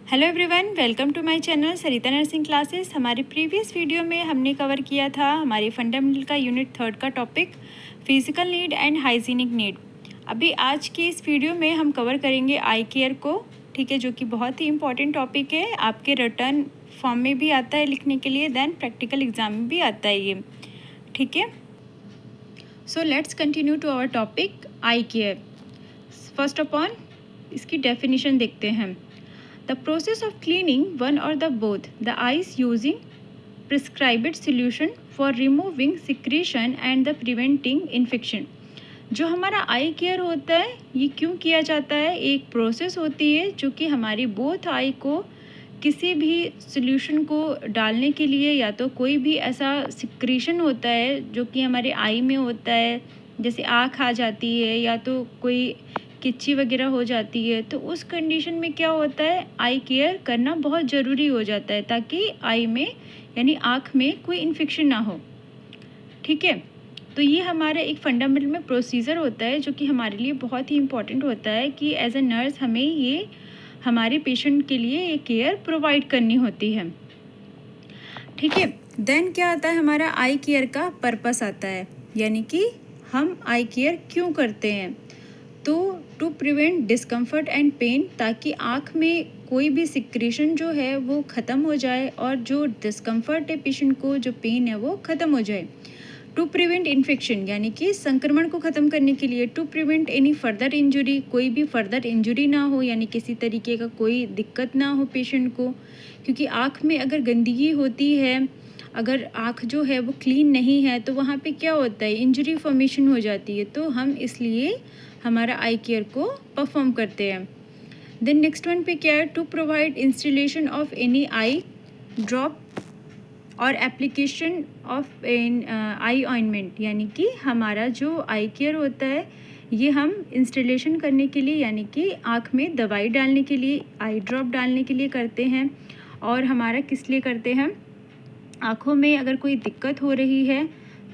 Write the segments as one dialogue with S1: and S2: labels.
S1: Hello everyone, welcome to my channel Sarita nursing classes. हमारे previous video में हमने cover किया था हमारी फंडामेंटल का यूनिट 3 का topic physical need and hygienic need. अभी आज की इस वीडियो में हम कवर करेंगे आई केयर को, ठीक है, जो कि बहुत ही इंपॉर्टेंट टॉपिक है। आपके रिटर्न फॉर्म में भी आता है लिखने के लिए, देन प्रैक्टिकल एग्जाम में भी आता है ये, ठीक है। So let's continue to our topic eye care. First of all इसकी डेफिनेशन देखते हैं। The process of cleaning one or the both the eyes using prescribed solution for removing secretion and the preventing infection। जो हमारा आई care होता है ये क्यों किया जाता है? एक प्रोसेस होती है जो कि हमारी बोथ आई को किसी भी सॉल्यूशन को डालने के लिए, या तो कोई भी ऐसा सिक्रीशन होता है जो कि हमारे आई में होता है, जैसे आँख आ जाती है या तो कोई किच्ची वगैरह हो जाती है, तो उस कंडीशन में क्या होता है, आई केयर करना बहुत ज़रूरी हो जाता है ताकि आई में यानी आँख में कोई इन्फेक्शन ना हो, ठीक है। तो ये हमारा एक फंडामेंटल में प्रोसीजर होता है जो कि हमारे लिए बहुत ही इम्पॉर्टेंट होता है कि एज अ नर्स हमें ये हमारे पेशेंट के लिए ये केयर प्रोवाइड करनी होती है, ठीक है। देन क्या आता है, हमारा आई केयर का पर्पस आता है, यानी कि हम आई केयर क्यों करते हैं। तो to prevent discomfort and pain, ताकि आँख में कोई भी सिक्रेशन जो है वो ख़त्म हो जाए और जो डिस्कम्फर्ट है पेशेंट को, जो पेन है वो ख़त्म हो जाए। टू प्रिवेंट इन्फेक्शन, यानी कि संक्रमण को ख़त्म करने के लिए। To prevent any further injury, कोई भी फर्दर इंजरी ना हो, यानी किसी तरीके का कोई दिक्कत ना हो पेशेंट को, क्योंकि आँख में अगर गंदगी होती है, अगर आँख जो है वो क्लीन नहीं है, तो वहाँ पे क्या होता है, इंजरी फॉर्मेशन हो जाती है। तो हम इसलिए हमारा आई केयर को परफॉर्म करते हैं। देन नेक्स्ट वन पे क्या है, to provide installation of any eye drop और application of an eye ointment, यानी कि हमारा जो आई केयर होता है ये हम इंस्टॉलेशन करने के लिए, यानी कि आँख में दवाई डालने के लिए, आई ड्रॉप डालने के लिए करते हैं। और हमारा किस लिए करते हैं, आँखों में अगर कोई दिक्कत हो रही है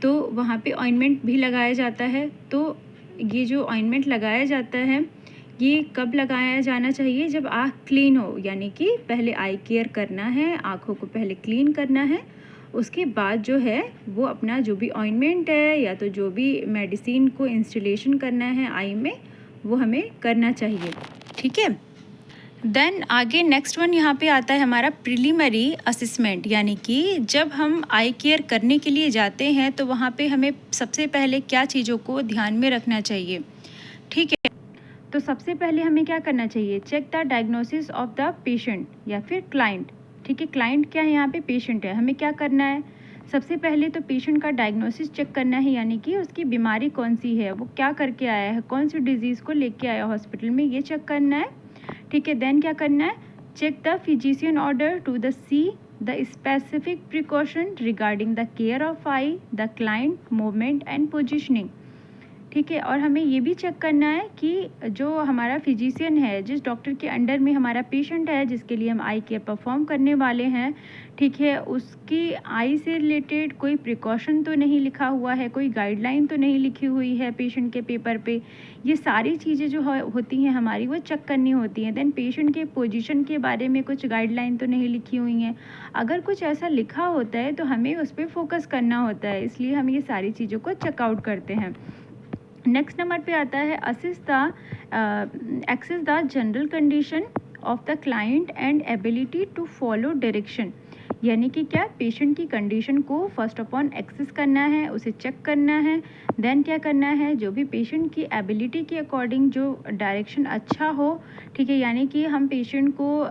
S1: तो वहाँ पे ऑइंटमेंट भी लगाया जाता है। तो ये जो ऑइंटमेंट लगाया जाता है ये कब लगाया जाना चाहिए, जब आँख क्लीन हो, यानी कि पहले आई केयर करना है, आँखों को पहले क्लीन करना है, उसके बाद जो है वो अपना जो भी ऑइंटमेंट है या तो जो भी मेडिसिन को इंस्टॉलेशन करना है आई में, वो हमें करना चाहिए, ठीक है। देन आगे नेक्स्ट वन यहाँ पे आता है हमारा प्रिलिमिनरी असेसमेंट, यानी कि जब हम आई केयर करने के लिए जाते हैं तो वहाँ पे हमें सबसे पहले क्या चीज़ों को ध्यान में रखना चाहिए, ठीक है। तो सबसे पहले हमें क्या करना चाहिए, check the diagnosis of the patient या फिर क्लाइंट, ठीक है। क्लाइंट क्या है, यहाँ पे पेशेंट है। हमें क्या करना है, सबसे पहले तो पेशेंट का डायग्नोसिस चेक करना है, यानी कि उसकी बीमारी कौन सी है, वो क्या करके आया है, कौन सी डिजीज़ को लेके आया हॉस्पिटल में, ये चेक करना है, ठीक है। देन क्या करना है, check the physician order to the see the specific precaution regarding the care of eye, the client, movement and positioning, ठीक है। और हमें ये भी चेक करना है कि जो हमारा फिजिशियन है, जिस डॉक्टर के अंडर में हमारा पेशेंट है जिसके लिए हम आई केयर परफॉर्म करने वाले हैं, ठीक है, उसकी आई से रिलेटेड कोई प्रिकॉशन तो नहीं लिखा हुआ है, कोई गाइडलाइन तो नहीं लिखी हुई है पेशेंट के पेपर पे। ये सारी चीज़ें जो होती हैं हमारी वो चेक करनी होती हैं। देन पेशेंट के पोजीशन के बारे में कुछ गाइडलाइन तो नहीं लिखी हुई हैं, अगर कुछ ऐसा लिखा होता है तो हमें उस पर फोकस करना होता है, इसलिए हम ये सारी चीज़ों को चेकआउट करते हैं। नेक्स्ट नंबर पे आता है assess the general condition of the client and ability to follow direction, यानी कि क्या, पेशेंट की कंडीशन को फर्स्ट ऑफ ऑल एक्सेस करना है, उसे चेक करना है। देन क्या करना है, जो भी पेशेंट की एबिलिटी के अकॉर्डिंग जो डायरेक्शन अच्छा हो, ठीक है, यानी कि हम पेशेंट को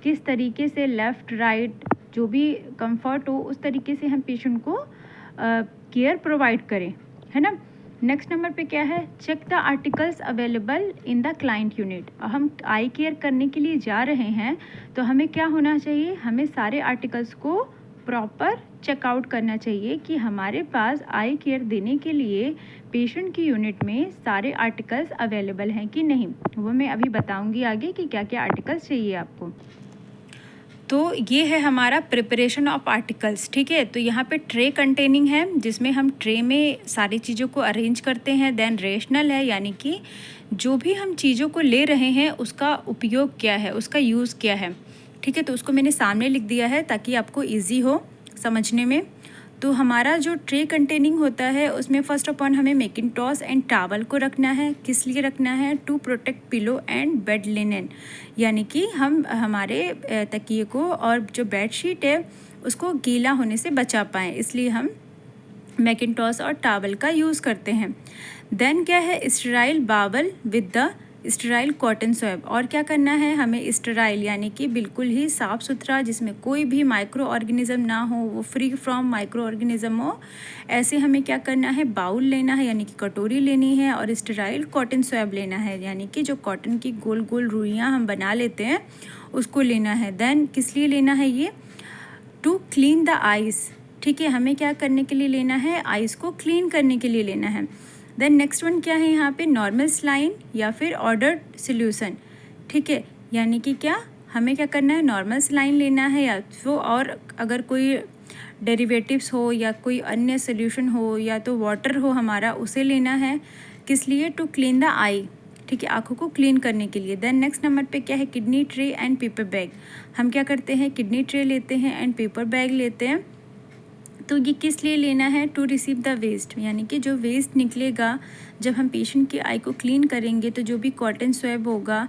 S1: किस तरीके से लेफ़्ट राइट जो भी कंफर्ट हो उस तरीके से हम पेशेंट को केयर प्रोवाइड करें, है ना। नेक्स्ट नंबर पे क्या है, check the articles available in the client unit. हम आई केयर करने के लिए जा रहे हैं तो हमें क्या होना चाहिए, हमें सारे आर्टिकल्स को प्रॉपर चेकआउट करना चाहिए कि हमारे पास आई केयर देने के लिए पेशेंट की यूनिट में सारे आर्टिकल्स अवेलेबल हैं कि नहीं। वो मैं अभी बताऊंगी आगे कि क्या क्या आर्टिकल्स चाहिए आपको। तो ये है हमारा प्रिपरेशन ऑफ आर्टिकल्स, ठीक है। तो यहाँ पे ट्रे कंटेनिंग है, जिसमें हम ट्रे में सारी चीज़ों को अरेंज करते हैं। देन रेशनल है, यानी कि जो भी हम चीज़ों को ले रहे हैं उसका उपयोग क्या है, उसका यूज़ क्या है, ठीक है। तो उसको मैंने सामने लिख दिया है ताकि आपको ईजी हो समझने में। तो हमारा जो ट्रे कंटेनिंग होता है उसमें फर्स्ट ऑफ ऑल हमें मैकिंटॉश एंड टॉवल को रखना है। किस लिए रखना है? To protect pillow and bed linen, यानी कि हम हमारे तकिए को और जो बेडशीट है उसको गीला होने से बचा पाएँ, इसलिए हम मैकिंटॉश और टॉवल का यूज़ करते हैं। देन क्या है? Sterile bowl with the sterile cotton swab. और क्या करना है हमें? स्टेराइल यानी कि बिल्कुल ही साफ़ सुथरा, जिसमें कोई भी माइक्रो ऑर्गेनिज्म ना हो, वो फ्री फ्रॉम माइक्रो ऑर्गेनिज्म हो, ऐसे हमें क्या करना है? बाउल लेना है, यानी कि कटोरी लेनी है, और स्टेराइल कॉटन स्वैब लेना है, यानी कि जो कॉटन की गोल गोल रुइयाँ हम बना लेते हैं उसको लेना है। देन किस लिए लेना है ये? टू क्लीन द आइस, ठीक है। हमें क्या करने के लिए लेना है? आइस को क्लीन करने के लिए लेना है। देन नेक्स्ट वन क्या है यहाँ पे? नॉर्मल स्लाइन या फिर ऑर्डर्ड सोल्यूशन, ठीक है। यानी कि क्या हमें क्या करना है? नॉर्मल स्लाइन लेना है, या तो और अगर कोई डेरिवेटिव्स हो या कोई अन्य सोल्यूशन हो या तो वाटर हो हमारा, उसे लेना है। किस लिए? टू क्लीन द आई, ठीक है, आँखों को क्लीन करने के लिए। देन नेक्स्ट नंबर पे क्या है? Kidney tray and paper bag. हम क्या करते हैं? किडनी ट्रे लेते हैं एंड पेपर बैग लेते हैं। तो ये किस लिए लेना है? टू रिसीव द वेस्ट, यानी कि जो वेस्ट निकलेगा जब हम पेशेंट की आई को क्लीन करेंगे, तो जो भी कॉटन स्वैब होगा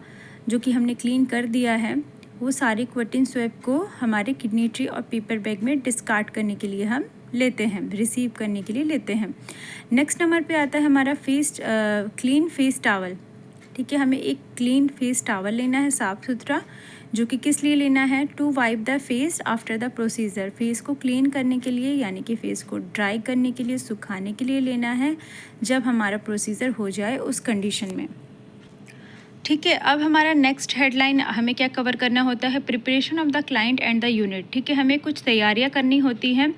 S1: जो कि हमने क्लीन कर दिया है, वो सारे कॉटन स्वैब को हमारे किडनी ट्रे और पेपर बैग में डिस्कार्ड करने के लिए हम लेते हैं, रिसीव करने के लिए लेते हैं। नेक्स्ट नंबर पे आता है हमारा क्लीन फेस टॉवल, ठीक है। हमें एक क्लीन फेस टॉवल लेना है, साफ़ सुथरा, जो कि किस लिए लेना है? To wipe the face after the procedure. Face को क्लीन करने के लिए, यानी कि फेस को ड्राई करने के लिए, सुखाने के लिए लेना है, जब हमारा प्रोसीजर हो जाए उस कंडीशन में, ठीक है। अब हमारा नेक्स्ट हेडलाइन हमें क्या कवर करना होता है? Preparation of the client and the unit, ठीक है। हमें कुछ तैयारियां करनी होती हैं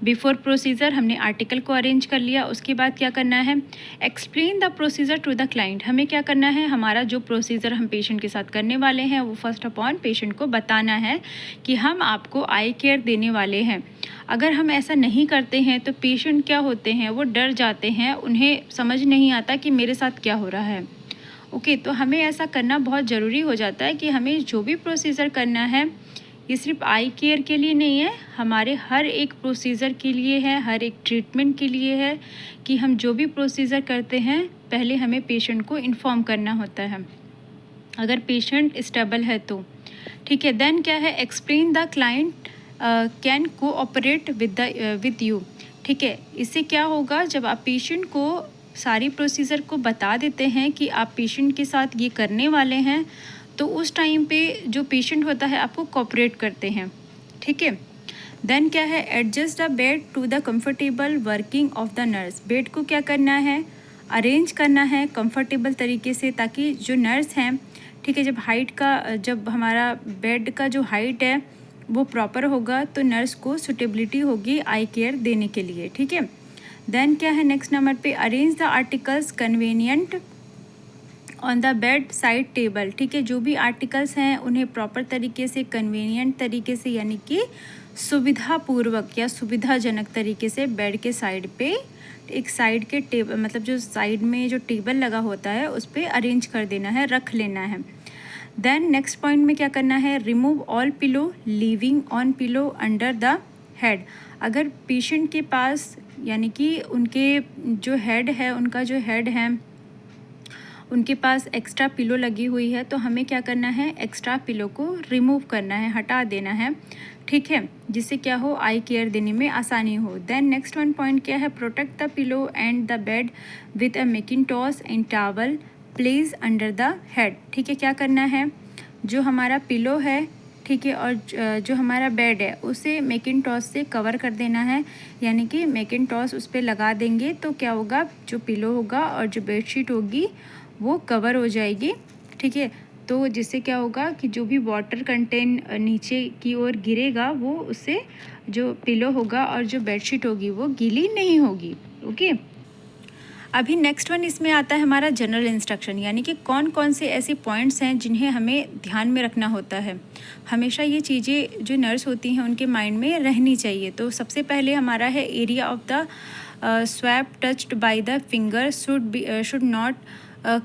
S1: बिफोर प्रोसीजर। हमने आर्टिकल को अरेंज कर लिया, उसके बाद क्या करना है? Explain the procedure to the client. हमें क्या करना है? हमारा जो प्रोसीजर हम पेशेंट के साथ करने वाले हैं वो फर्स्ट ऑफ ऑल पेशेंट को बताना है कि हम आपको आई केयर देने वाले हैं। अगर हम ऐसा नहीं करते हैं तो पेशेंट क्या होते हैं? वो डर जाते हैं, उन्हें समझ नहीं आता कि मेरे साथ क्या हो रहा है। ओके, तो हमें ऐसा करना बहुत ज़रूरी हो जाता है कि हमें जो भी प्रोसीजर करना है, ये सिर्फ आई केयर के लिए नहीं है, हमारे हर एक प्रोसीजर के लिए है, हर एक ट्रीटमेंट के लिए है, कि हम जो भी प्रोसीजर करते हैं पहले हमें पेशेंट को इन्फॉर्म करना होता है, अगर पेशेंट स्टेबल है तो, ठीक है। देन क्या है? Explain the client can cooperate with you, ठीक है। इससे क्या होगा? जब आप पेशेंट को सारी प्रोसीजर को बता देते हैं कि आप पेशेंट के साथ ये करने वाले हैं, तो उस टाइम पे जो पेशेंट होता है आपको कोऑपरेट करते हैं, ठीक है। देन क्या है? Adjust the bed to the comfortable working of the nurse. Bed को क्या करना है? अरेंज करना है कंफर्टेबल तरीके से, ताकि जो नर्स हैं, ठीक है, जब हमारा बेड का जो हाइट है वो प्रॉपर होगा तो नर्स को सुटेबिलिटी होगी आई केयर देने के लिए, ठीक है। देन क्या है? नेक्स्ट नंबर पे arrange the articles convenient on the bed side table, ठीक है। जो भी आर्टिकल्स हैं उन्हें प्रॉपर तरीके से, कन्वीनियंट तरीके से, यानी कि सुविधापूर्वक या सुविधाजनक तरीके से बेड के साइड पे, एक साइड के टेबल, मतलब जो साइड में जो टेबल लगा होता है उस पर अरेंज कर देना है, रख लेना है। देन नेक्स्ट पॉइंट में क्या करना है? Remove all pillow leaving on pillow under the head. अगर पेशेंट के पास, यानी कि उनके जो हेड है, उनका जो हेड है, उनके पास एक्स्ट्रा पिलो लगी हुई है, तो हमें क्या करना है? एक्स्ट्रा पिलो को रिमूव करना है, हटा देना है, ठीक है, जिससे क्या हो? आई केयर देने में आसानी हो। देन नेक्स्ट वन पॉइंट क्या है? Protect the pillow and the bed with a mackintosh and towel place under the head, ठीक है। क्या करना है? जो हमारा पिलो है, ठीक है, और जो हमारा बेड है उसे मैकिंटॉश से कवर कर देना है, यानी कि मैकिंटॉश उस पर लगा देंगे तो क्या होगा? जो पिलो होगा और जो बेडशीट होगी वो कवर हो जाएगी, ठीक है। तो जिससे क्या होगा कि जो भी वाटर कंटेंट नीचे की ओर गिरेगा वो उससे जो पिलो होगा और जो बेडशीट होगी वो गीली नहीं होगी, ओके। अभी नेक्स्ट वन इसमें आता है हमारा जनरल इंस्ट्रक्शन, यानी कि कौन कौन से ऐसे पॉइंट्स हैं जिन्हें हमें ध्यान में रखना होता है। हमेशा ये चीज़ें जो नर्स होती हैं उनके माइंड में रहनी चाहिए। तो सबसे पहले हमारा है area of the swab touched by the finger should not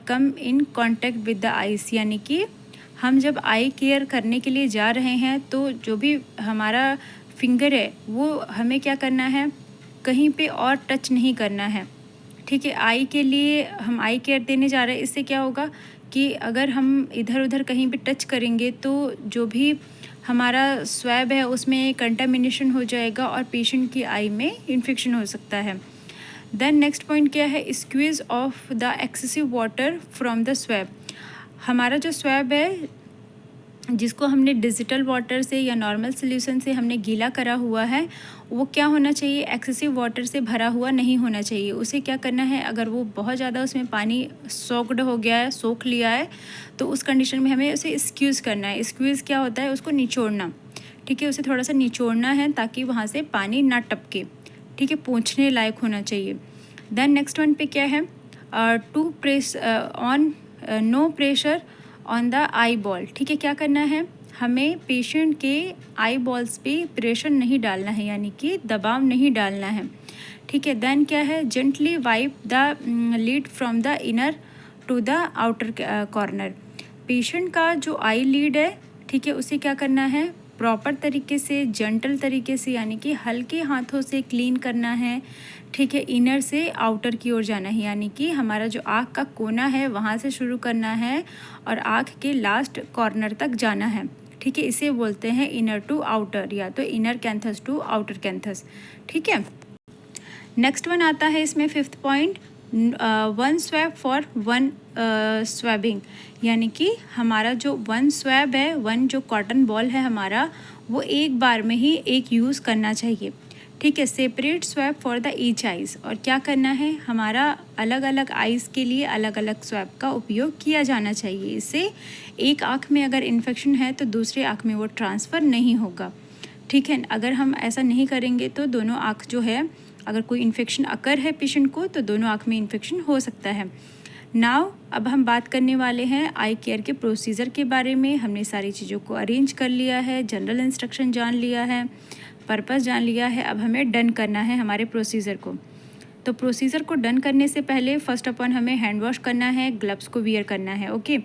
S1: come in contact with the ice, यानी कि हम जब आई केयर करने के लिए जा रहे हैं तो जो भी हमारा फिंगर है वो हमें क्या करना है, कहीं पे और टच नहीं करना है। ठीक है, आई के लिए हम आई केयर देने जा रहे हैं, इससे क्या होगा कि अगर हम इधर उधर कहीं पे टच करेंगे तो जो भी हमारा स्वैब है उसमें कंटामिनेशन हो जाएगा और पेशेंट की आई में इन्फेक्शन हो सकता है। देन नेक्स्ट पॉइंट क्या है, squeeze of the excessive water from the swab. हमारा जो स्वैब है जिसको हमने डिजिटल वाटर से या नॉर्मल सोल्यूशन से हमने गीला करा हुआ है, वो क्या होना चाहिए, एक्सेसिव वाटर से भरा हुआ नहीं होना चाहिए। उसे क्या करना है, अगर वो बहुत ज़्यादा उसमें पानी सोक्ड हो गया है, सोख लिया है, तो उस कंडीशन में हमें उसे स्क्यूज़ करना है। स्क्यूज़ क्या होता है, उसको निचोड़ना। ठीक है, उसे थोड़ा सा निचोड़ना है ताकि वहाँ से पानी ना टपके। ठीक है, पोंछने लायक होना चाहिए। देन नेक्स्ट वन पे क्या है, to press on no pressure on the eyeball. ठीक है, क्या करना है, हमें पेशेंट के आई बॉल्स पे प्रेशर नहीं डालना है, यानी कि दबाव नहीं डालना है। ठीक है, देन क्या है, gently wipe the lid from the inner to the outer corner. Patient का जो आई लीड है, ठीक है, उसे क्या करना है, प्रॉपर तरीके से, जेंटल तरीके से, यानी कि हल्के हाथों से क्लीन करना है। ठीक है, इनर से आउटर की ओर जाना है, यानी कि हमारा जो आँख का कोना है वहाँ से शुरू करना है और आँख के लास्ट कॉर्नर तक जाना है। ठीक है, इसे बोलते हैं इनर टू आउटर, या तो inner canthus to outer canthus. ठीक है, नेक्स्ट वन आता है इसमें fifth point, one swab for one swabbing, यानी कि हमारा जो वन स्वैब है, वन जो कॉटन बॉल है हमारा, वो एक बार में ही एक यूज़ करना चाहिए। ठीक है, separate swab for the each eyes, और क्या करना है, हमारा अलग अलग आइज़ के लिए अलग अलग स्वैब का उपयोग किया जाना चाहिए। इससे एक आँख में अगर इन्फेक्शन है तो दूसरे आँख में वो ट्रांसफ़र नहीं होगा। ठीक है, अगर हम ऐसा नहीं करेंगे तो दोनों आँख जो है, अगर कोई इन्फेक्शन अकर है पेशेंट को तो दोनों आँख में इन्फेक्शन हो सकता है। नाउ अब हम बात करने वाले हैं आई केयर के प्रोसीजर के बारे में। हमने सारी चीज़ों को अरेंज कर लिया है, जनरल इंस्ट्रक्शन जान लिया है, पर्पस जान लिया है। अब हमें डन करना है हमारे प्रोसीजर को। तो प्रोसीजर को डन करने से पहले फर्स्ट अपन हमें हैंड वॉश करना है, ग्लव्स को वियर करना है। ओके,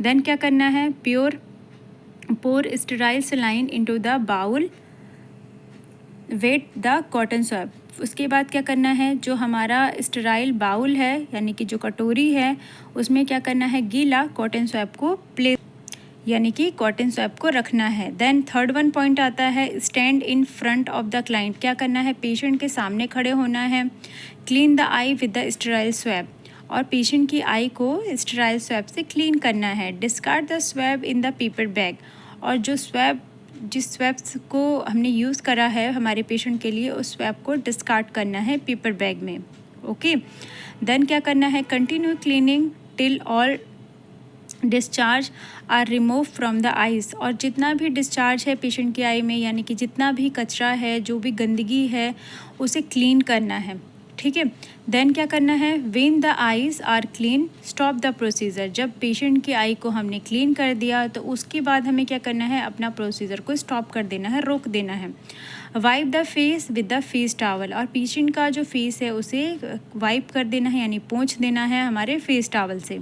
S1: देन क्या करना है, pour sterile saline into the bowl, wet the cotton swab. उसके बाद क्या करना है, जो हमारा स्टेराइल बाउल है यानी कि जो कटोरी है, उसमें क्या करना है, गीला कॉटन स्वैब को प्लेस, यानी कि कॉटन स्वैब को रखना है। देन थर्ड वन पॉइंट आता है, stand in front of the client. क्या करना है, पेशेंट के सामने खड़े होना है। Clean the I with the sterile swab, और पेशेंट की आई को स्टेराइल स्वैब से क्लीन करना है। Discard the swab in the paper bag, और जो स्वैब, जिस स्वैब्स को हमने यूज़ करा है हमारे पेशेंट के लिए, उस स्वैब को डिस्कार्ड करना है पेपर बैग में। ओके, देन क्या करना है, continue cleaning till all discharge are remove from the eyes, और जितना भी डिस्चार्ज है पेशेंट की आई में, यानी कि जितना भी कचरा है, जो भी गंदगी है, उसे क्लीन करना है। ठीक है, देन क्या करना है, when the eyes are clean stop the procedure. जब पेशेंट की आई को हमने क्लीन कर दिया तो उसके बाद हमें क्या करना है, अपना प्रोसीजर को स्टॉप कर देना है, रोक देना है। Wipe the face with the face towel, और पेशेंट का जो फेस है उसे वाइप कर देना है, यानी पोंछ देना है हमारे फेस टावल से।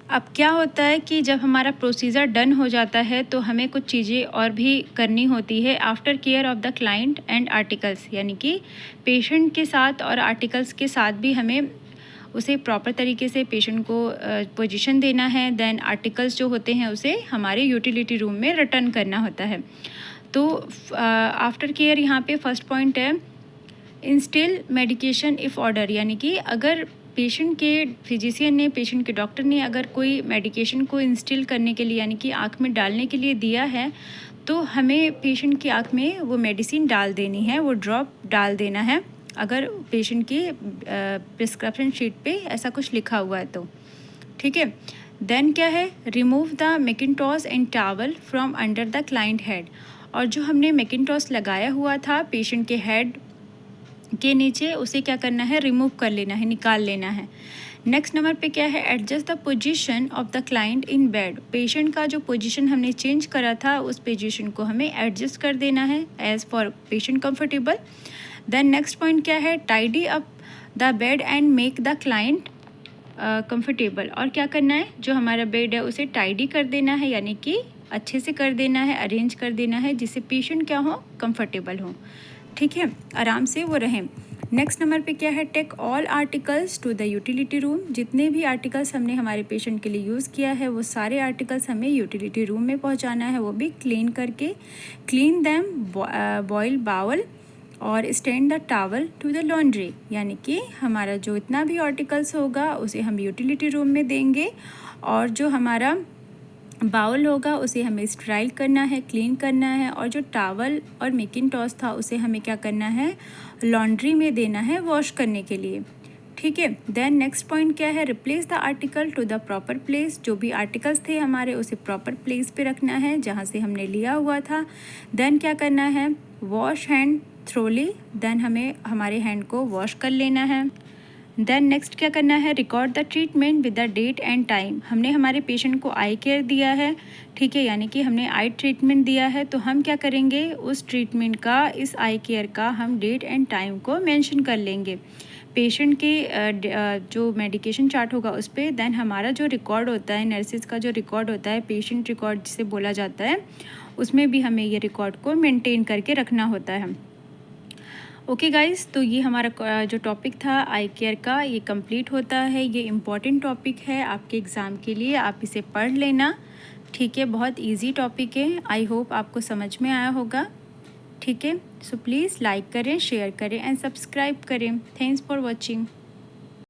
S1: अब क्या होता है कि जब हमारा प्रोसीजर डन हो जाता है तो हमें कुछ चीज़ें और भी करनी होती है। After care of the client and articles, यानी कि पेशेंट के साथ और आर्टिकल्स के साथ भी हमें उसे प्रॉपर तरीके से पेशेंट को पोजीशन देना है। देन आर्टिकल्स जो होते हैं उसे हमारे यूटिलिटी रूम में रिटर्न करना होता है। तो आफ्टर केयर यहाँ पे फर्स्ट पॉइंट है, इंस्टिल मेडिकेशन इफ़ ऑर्डर, यानी कि अगर पेशेंट के फिजिशियन ने, पेशेंट के डॉक्टर ने अगर कोई मेडिकेशन को इंस्टिल करने के लिए, यानी कि आँख में डालने के लिए दिया है, तो हमें पेशेंट की आँख में वो मेडिसिन डाल देनी है, वो ड्रॉप डाल देना है, अगर पेशेंट की प्रिस्क्रिप्शन शीट पे ऐसा कुछ लिखा हुआ है तो। ठीक है, देन क्या है, remove the mackintosh and towel from under the client head, और जो हमने मैकिन्टॉस लगाया हुआ था पेशेंट के हेड के नीचे उसे क्या करना है, रिमूव कर लेना है, निकाल लेना है। नेक्स्ट नंबर पे क्या है, adjust the position of the client in bed. Patient का जो पोजीशन हमने चेंज करा था उस पोजीशन को हमें एडजस्ट कर देना है as for patient comfortable. Then next point क्या है, tidy up the bed and make the client comfortable. और क्या करना है, जो हमारा बेड है उसे टाइडी कर देना है, यानी कि अच्छे से कर देना है, अरेंज कर देना है, जिससे पेशेंट क्या हो, कंफर्टेबल हो, ठीक है, आराम से वो रहें। नेक्स्ट नंबर पे क्या है, take all articles to the utility room. जितने भी आर्टिकल्स हमने हमारे पेशेंट के लिए यूज़ किया है वो सारे आर्टिकल्स हमें यूटिलिटी रूम में पहुंचाना है, वो भी क्लीन करके। क्लीन दैम, बॉयल बाउल और stand the towel to the laundry. यानी कि हमारा जो इतना भी आर्टिकल्स होगा उसे हम यूटिलिटी रूम में देंगे, और जो हमारा बाउल होगा उसे हमें स्ट्राइल करना है, क्लीन करना है, और जो टावल और मैकिंटॉश था उसे हमें क्या करना है, लॉन्ड्री में देना है वॉश करने के लिए, ठीक है। देन नेक्स्ट पॉइंट क्या है, replace the article to the proper place. जो भी आर्टिकल्स थे हमारे उसे प्रॉपर प्लेस पे रखना है जहाँ से हमने लिया हुआ था। देन क्या करना है, वॉश हैंड थ्रोली। देन हमें हमारे हैंड को वॉश कर लेना है। देन नेक्स्ट क्या करना है, record the treatment with the date and time. हमने हमारे पेशेंट को आई केयर दिया है, ठीक है, यानी कि हमने आई ट्रीटमेंट दिया है, तो हम क्या करेंगे, उस ट्रीटमेंट का, इस आई केयर का हम डेट एंड टाइम को मेंशन कर लेंगे पेशेंट के जो मेडिकेशन चार्ट होगा उस पर। देन हमारा जो रिकॉर्ड होता है, नर्सिस का जो रिकॉर्ड होता है, पेशेंट रिकॉर्ड जिसे बोला जाता है, उसमें भी हमें ये रिकॉर्ड को मेंटेन करके रखना होता है। ओके गाइस, तो ये हमारा जो टॉपिक था आई केयर का, ये कंप्लीट होता है। ये इम्पॉर्टेंट टॉपिक है आपके एग्ज़ाम के लिए, आप इसे पढ़ लेना, ठीक है, बहुत इजी टॉपिक है। आई होप आपको समझ में आया होगा, ठीक है। सो प्लीज़ लाइक करें, शेयर करें एंड सब्सक्राइब करें। Thanks for watching.